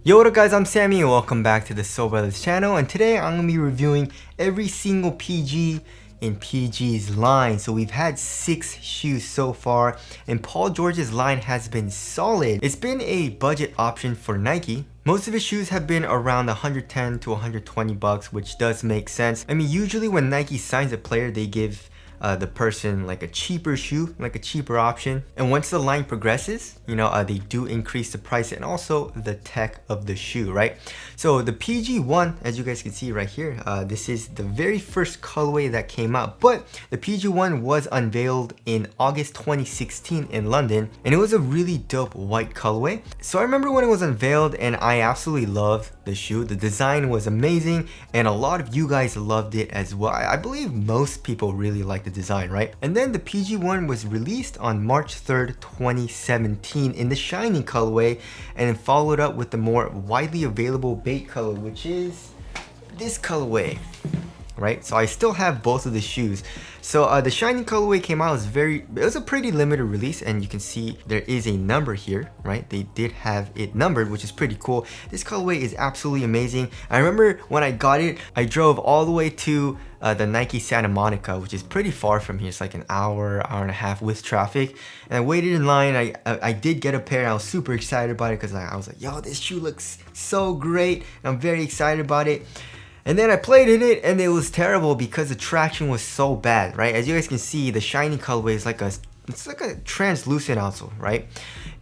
Yo, what up guys, I'm Sammy and welcome back to the Soul Brothers channel, and today I'm going to be reviewing every single PG in PG's line. So we've had 6 shoes so far, and Paul George's line has been solid. It's been a budget option for Nike. Most of his shoes have been around 110 to 120 bucks, which does make sense. I mean, usually when Nike signs a player, they give the person like a cheaper shoe, like a cheaper option. And once the line progresses, they do increase the price and also the tech of the shoe, right? So the PG1, as you guys can see right here, this is the very first colorway that came out, but the PG1 was unveiled in August 2016 in London, and it was a really dope white colorway. So I remember when it was unveiled and I absolutely loved the shoe. The design was amazing and a lot of you guys loved it as well. I believe most people really liked the design, right? And then the PG1 was released on March 3rd, 2017 in the shiny colorway, and then followed up with the more widely available bait color, which is this colorway, right? So I still have both of the shoes. So the shiny colorway came out, it was a pretty limited release, and you can see there is a number here, right? They did have it numbered, which is pretty cool. This colorway is absolutely amazing. I remember when I got it, I drove all the way to the Nike Santa Monica, which is pretty far from here. It's like an hour and a half with traffic, and I waited in line. I did get a pair and I was super excited about it because I was like, yo, this shoe looks so great, and I'm very excited about it. And then I played in it and it was terrible because the traction was so bad, right? As you guys can see, the shiny colorway is like a translucent outsole, right?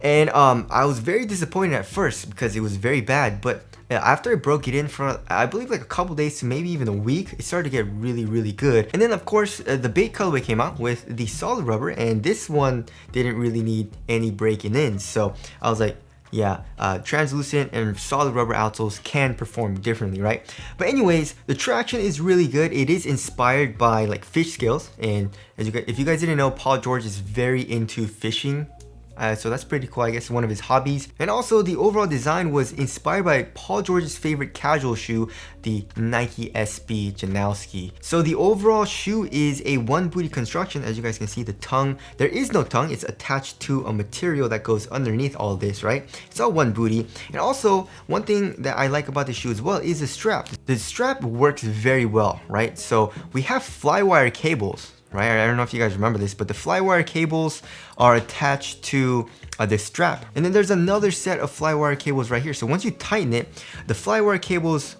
And I was very disappointed at first because it was very bad, but after I broke it in for, I believe, like a couple days to maybe even a week, it started to get really good. And then of course the bait colorway came out with the solid rubber, and this one didn't really need any breaking in. So I was like, yeah, translucent and solid rubber outsoles can perform differently, right? But anyways, the traction is really good. It is inspired by like fish scales, and if you guys didn't know, Paul George is very into fishing. So that's pretty cool, I guess, one of his hobbies. And also the overall design was inspired by Paul George's favorite casual shoe, the Nike SB Janowski. So the overall shoe is a one booty construction. As you guys can see, the tongue, there is no tongue. It's attached to a material that goes underneath all this, right? It's all one booty. And also, one thing that I like about the shoe as well is the strap. The strap works very well, right? So we have flywire cables, right? I don't know if you guys remember this, but the flywire cables are attached to the strap. And then there's another set of flywire cables right here. So once you tighten it, the flywire cables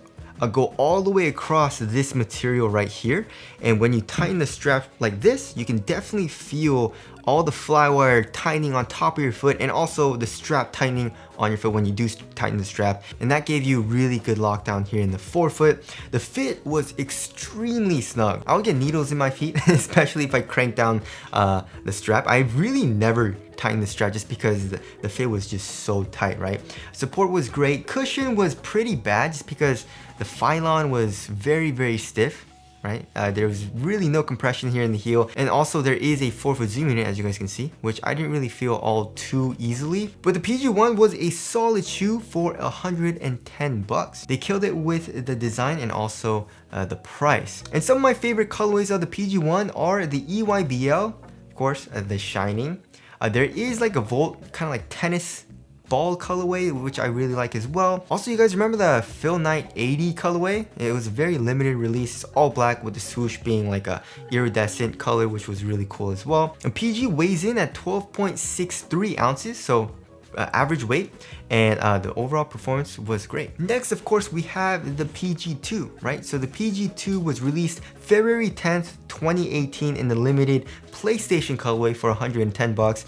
go all the way across this material right here. And when you tighten the strap like this, you can definitely feel all the flywire tightening on top of your foot, and also the strap tightening on your foot when you do tighten the strap. And that gave you really good lockdown here in the forefoot. The fit was extremely snug. I would get needles in my feet, especially if I crank down the strap. I really never tightened the strap just because the fit was just so tight, right? Support was great. Cushion was pretty bad just because the phylon was very stiff, right? There was really no compression here in the heel, and also there is a 4-foot zoom unit, as you guys can see, which I didn't really feel all too easily. But the PG1 was a solid shoe for 110 bucks. They killed it with the design and also the price. And some of my favorite colorways of the PG1 are the EYBL, of course, the shining. There is like a Volt, kind of like tennis ball colorway, which I really like as well. Also, you guys remember the Phil Knight 80 colorway? It was a very limited release. It's all black with the swoosh being like a iridescent color, which was really cool as well. And PG weighs in at 12.63 ounces, so average weight, and the overall performance was great. Next, of course, we have the PG2, right? So the PG2 was released February 10th, 2018 in the limited PlayStation colorway for 110 bucks.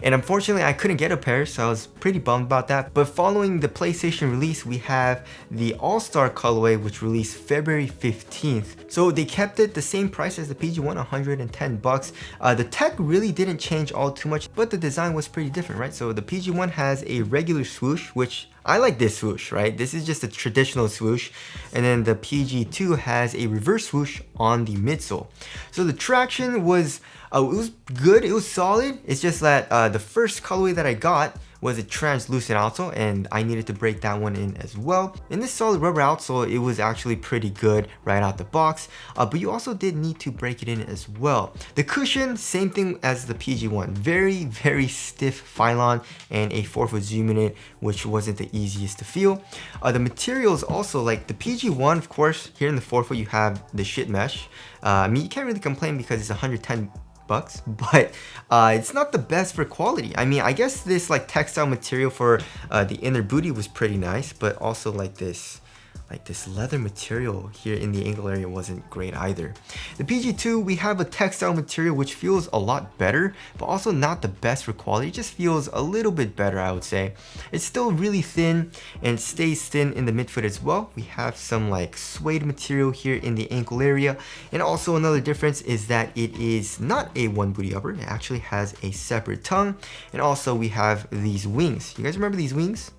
And unfortunately, I couldn't get a pair, so I was pretty bummed about that. But following the PlayStation release, we have the All-Star colorway, which released February 15th. So they kept it the same price as the PG1, 110 bucks. The tech really didn't change all too much, but the design was pretty different, right? So the PG1 has a regular swoosh, which I like this swoosh, right? This is just a traditional swoosh. And then the PG2 has a reverse swoosh on the midsole. So the traction was, it was good, it was solid. It's just that the first colorway that I got was a translucent outsole, and I needed to break that one in as well. In this solid rubber outsole, it was actually pretty good right out the box, but you also did need to break it in as well. The cushion, same thing as the PG1, very stiff phylon and a 4-foot zoom unit, which wasn't the easiest to feel. The materials also, like the PG1, of course, here in the 4-foot you have the shit mesh. I mean, you can't really complain because it's 110 bucks, but it's not the best for quality. I mean, I guess this like textile material for the inner booty was pretty nice, but also like this leather material here in the ankle area wasn't great either. The PG2, we have a textile material which feels a lot better, but also not the best for quality. It just feels a little bit better, I would say. It's still really thin and stays thin in the midfoot as well. We have some like suede material here in the ankle area. And also another difference is that it is not a one booty upper. It actually has a separate tongue. And also we have these wings. You guys remember these wings?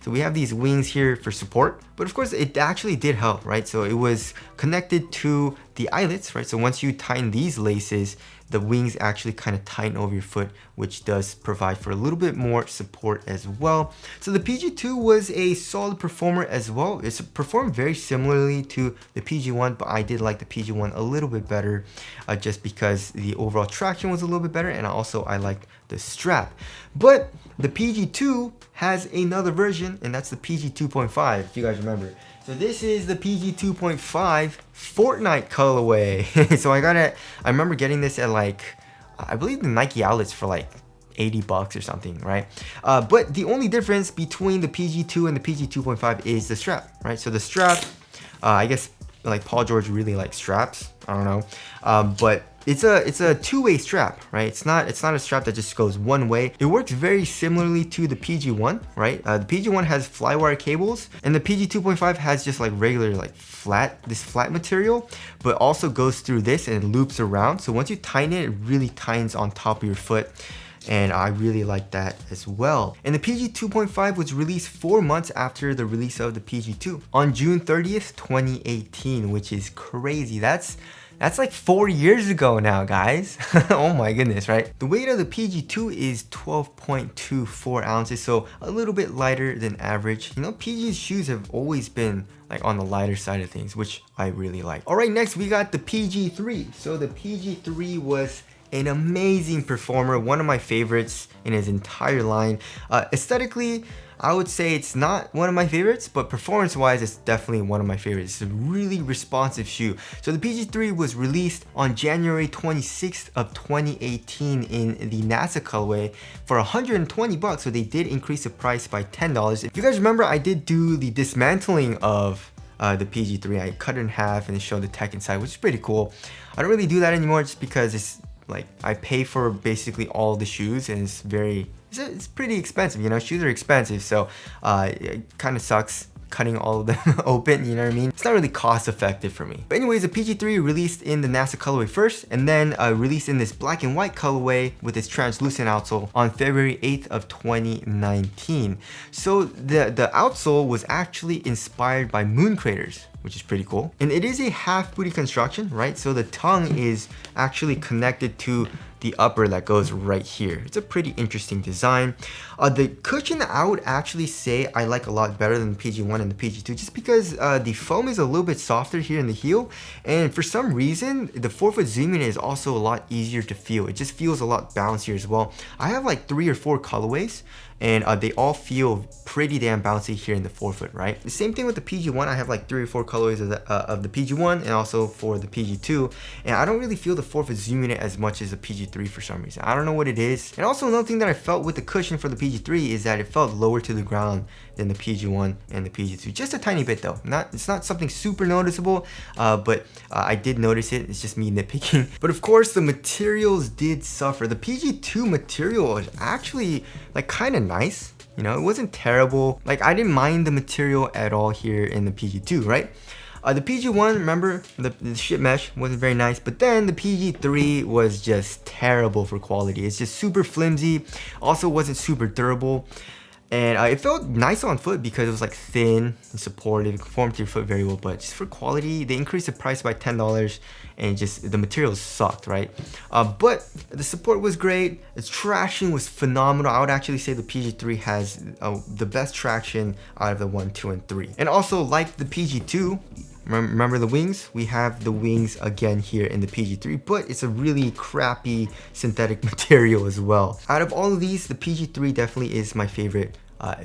So we have these wings here for support, but of course it actually did help, right? So it was connected to the eyelets, right? So once you tighten these laces, the wings actually kind of tighten over your foot, which does provide for a little bit more support as well. So the PG2 was a solid performer as well. It's performed very similarly to the PG1, but I did like the PG1 a little bit better just because the overall traction was a little bit better, and also I liked the strap. But the PG2 has another version, and that's the PG 2.5, if you guys remember. So this is the PG 2.5 Fortnite colorway. So I remember getting this at like, I believe the Nike outlets for like 80 bucks or something, right? But the only difference between the PG2 and the PG 2.5 is the strap, right? So the strap, I guess like Paul George really likes straps. I don't know, but it's a two-way strap, right? It's not a strap that just goes one way. It works very similarly to the PG1, right? The PG1 has flywire cables, and the PG 2.5 has just like regular like flat material, but also goes through this and it loops around. So once you tighten it, it really tightens on top of your foot. And I really like that as well. And the PG 2.5 was released 4 months after the release of the PG2 on June 30th, 2018, which is crazy. That's like 4 years ago now, guys. Oh my goodness, right? The weight of the PG2 is 12.24 ounces, so a little bit lighter than average. You know, PG's shoes have always been like on the lighter side of things, which I really like. All right, next we got the PG3. So the PG3 was an amazing performer, one of my favorites in his entire line. Aesthetically, I would say it's not one of my favorites, but performance-wise, it's definitely one of my favorites. It's a really responsive shoe. So the PG3 was released on January 26th of 2018 in the NASA colorway for 120 bucks. So they did increase the price by $10. If you guys remember, I did do the dismantling of the PG3. I cut it in half and it showed the tech inside, which is pretty cool. I don't really do that anymore just because it's like I pay for basically all the shoes, and it's pretty expensive, you know. Shoes are expensive, so it kind of sucks cutting all of them open, you know what I mean? It's not really cost effective for me. But anyways, the PG3 released in the NASA colorway first, and then released in this black and white colorway with its translucent outsole on February 8th of 2019. So the outsole was actually inspired by moon craters, which is pretty cool. And it is a half booty construction, right? So the tongue is actually connected to the upper that goes right here. It's a pretty interesting design. The cushion I would actually say I like a lot better than the PG1 and the PG2, just because the foam is a little bit softer here in the heel, and for some reason the 4-foot zoom in is also a lot easier to feel. It just feels a lot bouncier as well. I have like 3 or 4 colorways, and they all feel pretty damn bouncy here in the 4-foot, right? The same thing with the PG1. I have like 3 or 4 colorways of the PG1 and also for the PG2, and I don't really feel the 4-foot zoom in it as much as the PG3 for some reason. I don't know what it is. And also another thing that I felt with the cushion for the PG3 is that it felt lower to the ground than the PG1 and the PG2. Just a tiny bit though. It's not something super noticeable, but I did notice it. It's just me nitpicking. But of course the materials did suffer. The PG2 material was actually like kind of nice. You know, it wasn't terrible. Like I didn't mind the material at all here in the PG2, right? The PG1, remember, the shit mesh wasn't very nice, but then the PG3 was just terrible for quality. It's just super flimsy, also wasn't super durable. And it felt nice on foot because it was like thin and supportive, it conformed to your foot very well. But just for quality, they increased the price by $10 and just the materials sucked, right? But the support was great. Its traction was phenomenal. I would actually say the PG3 has the best traction out of the 1, 2, and 3. And also, like the PG2, remember the wings? We have the wings again here in the PG3, but it's a really crappy synthetic material as well. Out of all of these, the PG3 definitely is my favorite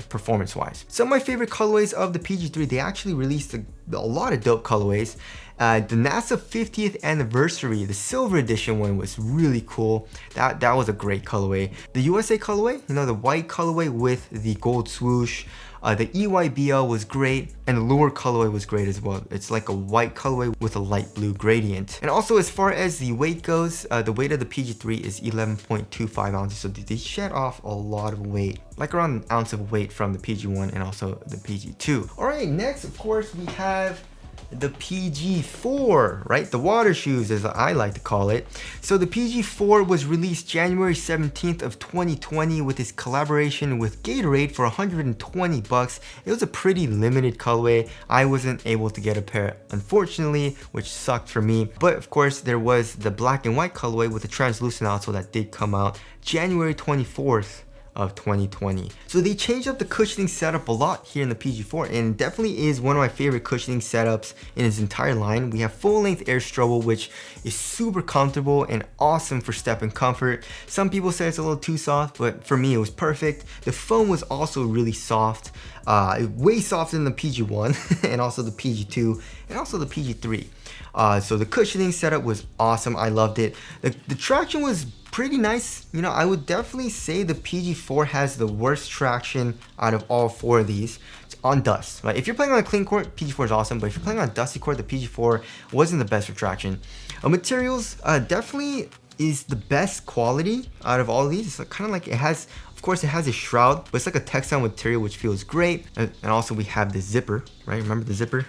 performance-wise. Some of my favorite colorways of the PG3, they actually released a lot of dope colorways. The NASA 50th anniversary, the silver edition one was really cool. That was a great colorway. The USA colorway, you know, the white colorway with the gold swoosh. The EYBL was great, and the Lure colorway was great as well. It's like a white colorway with a light blue gradient. And also, as far as the weight goes, the weight of the PG3 is 11.25 ounces, so they shed off a lot of weight, like around an ounce of weight from the PG1 and also the PG2. All right, next, of course, we have the PG4, right? The water shoes, as I like to call it. So the PG4 was released January 17th of 2020 with its collaboration with Gatorade for 120 bucks. It was a pretty limited colorway. I wasn't able to get a pair, unfortunately, which sucked for me. But of course, there was the black and white colorway with the translucent outsole that did come out January 24th of 2020. So they changed up the cushioning setup a lot here in the PG4, and definitely is one of my favorite cushioning setups in its entire line. We have full length air strobel, which is super comfortable and awesome for step and comfort. Some people say it's a little too soft, but for me it was perfect. The foam was also really soft, way softer than the PG1 and also the PG2 and also the PG3. So the cushioning setup was awesome. I loved it. The traction was pretty nice. You know, I would definitely say the PG4 has the worst traction out of all 4 of these. It's on dust, right? If you're playing on a clean court, PG4 is awesome, but if you're playing on a dusty court, the PG4 wasn't the best for traction. Materials definitely is the best quality out of all of these. It's kind of like, it has, of course it has a shroud, but it's like a textile material which feels great. And also we have the zipper, right? Remember the zipper?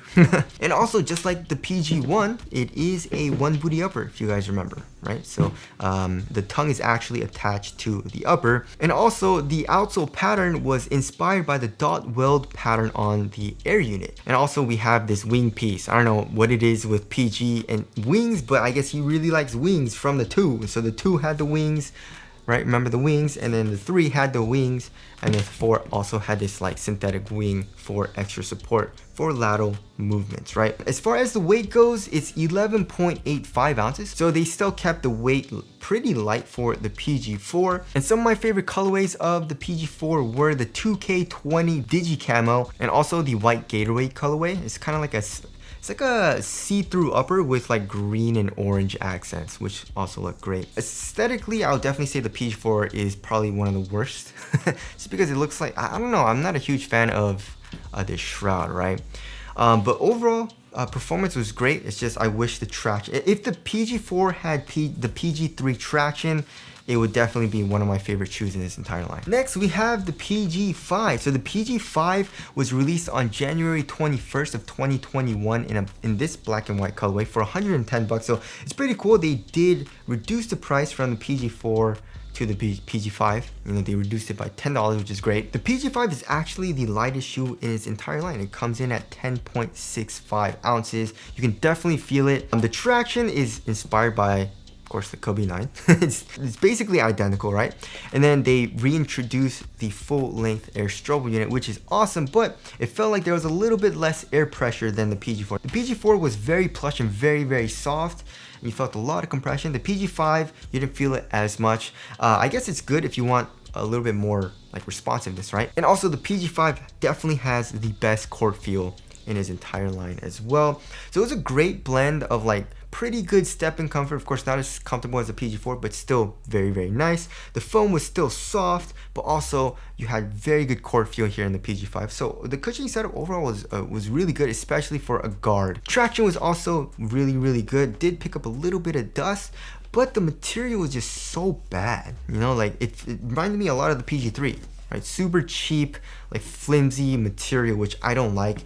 And also, just like the PG1, it is a one booty upper, if you guys remember, right? So the tongue is actually attached to the upper. And also the outsole pattern was inspired by the dot weld pattern on the air unit. And also we have this wing piece. I don't know what it is with PG and wings, but I guess he really likes wings from the 2. So the 2 had the wings, right? Remember the wings, and then the 3 had the wings, and then 4 also had this like synthetic wing for extra support for lateral movements, right? As far as the weight goes, it's 11.85 ounces, so they still kept the weight pretty light for the PG4. And some of my favorite colorways of the PG4 were the 2K20 Digi Camo and also the white Gatorade colorway. It's kind of like it's like a see-through upper with like green and orange accents, which also look great. Aesthetically, I would definitely say the PG4 is probably one of the worst, just because it looks like, I don't know, I'm not a huge fan of this shroud, right? But overall, performance was great. It's just I wish the traction, if the PG4 had the PG3 traction, it would definitely be one of my favorite shoes in this entire line. Next, we have the PG5. So the PG5 was released on January 21st of 2021 in this black and white colorway for 110 bucks. So it's pretty cool. They did reduce the price from the PG4 to the PG5. You know, they reduced it by $10, which is great. The PG5 is actually the lightest shoe in its entire line. It comes in at 10.65 ounces. You can definitely feel it. The traction is inspired by, of course, the Kobe 9. it's basically identical, right? And then they reintroduced the full length air strobel unit, which is awesome, but it felt like there was a little bit less air pressure than the PG4. The PG4 was very plush and very, very soft. You felt a lot of compression. The PG5, you didn't feel it as much. I guess it's good if you want a little bit more like responsiveness, right? And also the PG5 definitely has the best court feel in his entire line as well. So it was a great blend of like pretty good step and comfort. Of course, not as comfortable as the PG4, but still very, very nice. The foam was still soft, but also you had very good court feel here in the PG5. So the cushioning setup overall was really good, especially for a guard. Traction was also really, really good. Did pick up a little bit of dust, but the material was just so bad. You know, like it reminded me a lot of the PG3, right? Super cheap, like flimsy material, which I don't like.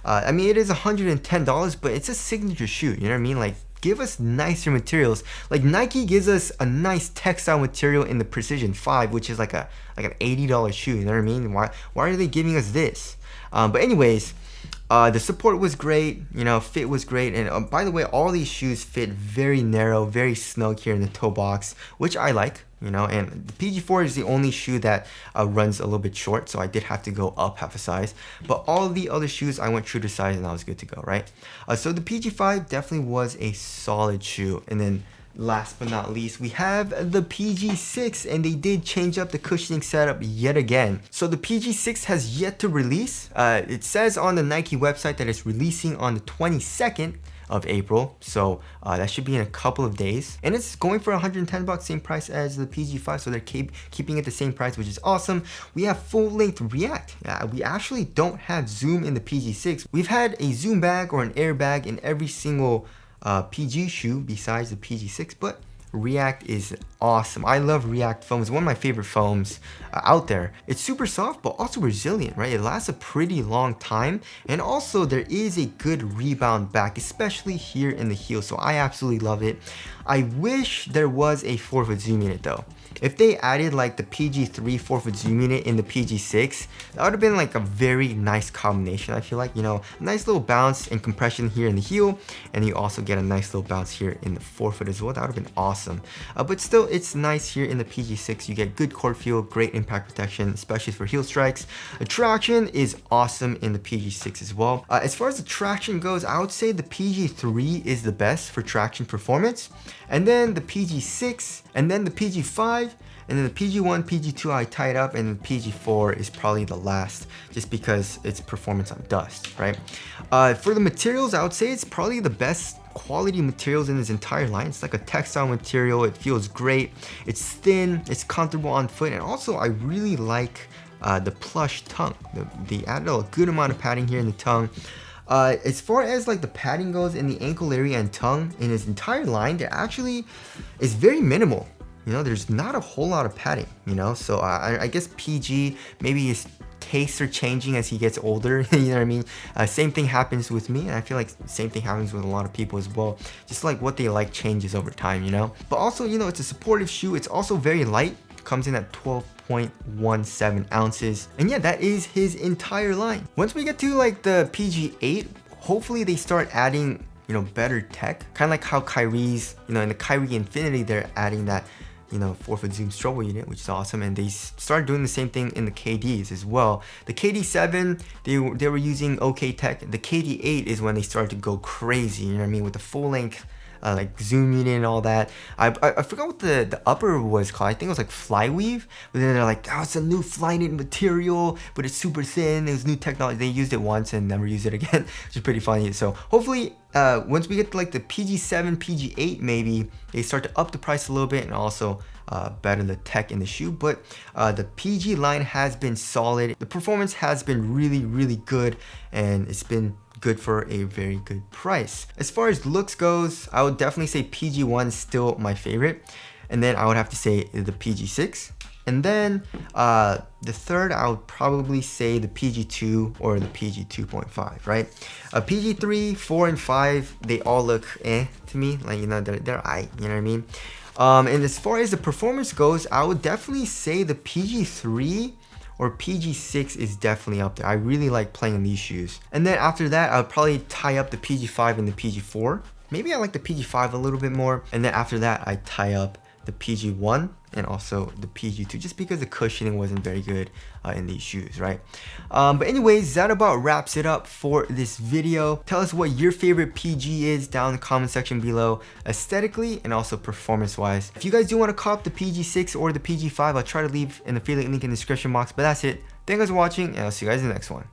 I mean, it is $110, but it's a signature shoe. You know what I mean? Like, give us nicer materials. Like Nike gives us a nice textile material in the Precision 5, which is like an $80 shoe, you know what I mean? Why are they giving us this? But anyways, the support was great, you know, fit was great, and by the way, all these shoes fit very narrow, very snug here in the toe box, which I like, you know, and the PG4 is the only shoe that runs a little bit short, so I did have to go up half a size, but all the other shoes I went true to size and I was good to go, right? So the PG5 definitely was a solid shoe. And then last but not least, we have the PG6, and they did change up the cushioning setup yet again. So the PG6 has yet to release. It says on the Nike website that it's releasing on the 22nd of April, so that should be in a couple of days, and it's going for 110 bucks, same price as the PG5, so they're keeping it the same price, which is awesome. We have full-length React. We actually don't have Zoom in the PG6. We've had a Zoom bag or an air bag in every single PG shoe besides the PG6, but React is awesome. I love React foam. It's one of my favorite foams out there. It's super soft but also resilient, right? It lasts a pretty long time, and also there is a good rebound back, especially here in the heel, so I absolutely love it. I wish there was a 4-foot zoom unit though. If they added like the PG3 4-foot zoom unit in the PG6, that would have been like a very nice combination. I feel like, you know, nice little bounce and compression here in the heel, and you also get a nice little bounce here in the 4-foot as well. That would have been awesome. But still, it's nice here in the PG6. You get good core feel, great impact protection, especially for heel strikes. The traction is awesome in the PG6 as well. As far as the traction goes, I would say the PG3 is the best for traction performance, and then the PG6, and then the PG5, and then the PG1, PG2 I tied up, and the PG4 is probably the last, just because it's performance on dust, right? For the materials, I would say it's probably the best quality materials in this entire line. It's like a textile material. It feels great. It's thin. It's comfortable on foot, and also I really like the plush tongue. They added a good amount of padding here in the tongue. As far as like the padding goes in the ankle area and tongue in his entire line, there actually is very minimal. You know, there's not a whole lot of padding, you know, so I guess PG, maybe his tastes are changing as he gets older, you know what I mean? Same thing happens with me, and I feel like same thing happens with a lot of people as well. Just like what they like changes over time, you know? But also, you know, it's a supportive shoe. It's also very light. Comes in at 12.17 ounces. And yeah, that is his entire line. Once we get to like the PG8, hopefully they start adding, you know, better tech. Kind of like how Kyrie's, you know, in the Kyrie Infinity, they're adding that, you know, 4-foot zoom strobel unit, which is awesome, and they started doing the same thing in the KDs as well. The KD7, they were using OK tech. The KD8 is when they started to go crazy, you know what I mean, with the full length like zoom unit and all that. I forgot what the upper was called. I think it was like Flyweave, but then they're like, oh, it's a new Flyknit material, but it's super thin. It was new technology. They used it once and never used it again, which is pretty funny. So hopefully once we get to like the PG7, PG8, maybe they start to up the price a little bit and also better the tech in the shoe. But the PG line has been solid. The performance has been really, really good, and it's been good for a very good price. As far as looks goes, I would definitely say PG1 is still my favorite, and then I would have to say the PG6, and then the third I would probably say the PG2 or the PG 2.5, right? PG3, 4, and 5, they all look to me, like, you know, they're aight, you know what I mean? And as far as the performance goes, I would definitely say the PG3 or PG6 is definitely up there. I really like playing in these shoes. And then after that, I would probably tie up the PG5 and the PG4. Maybe I like the PG5 a little bit more. And then after that, I tie up the PG1 and also the PG2, just because the cushioning wasn't very good in these shoes, right? But anyways, that about wraps it up for this video. Tell us what your favorite PG is down in the comment section below, aesthetically and also performance wise. If you guys do want to cop the PG6 or the PG5, I'll try to leave an affiliate link in the description box. But that's it. Thank you guys for watching, and I'll see you guys in the next one.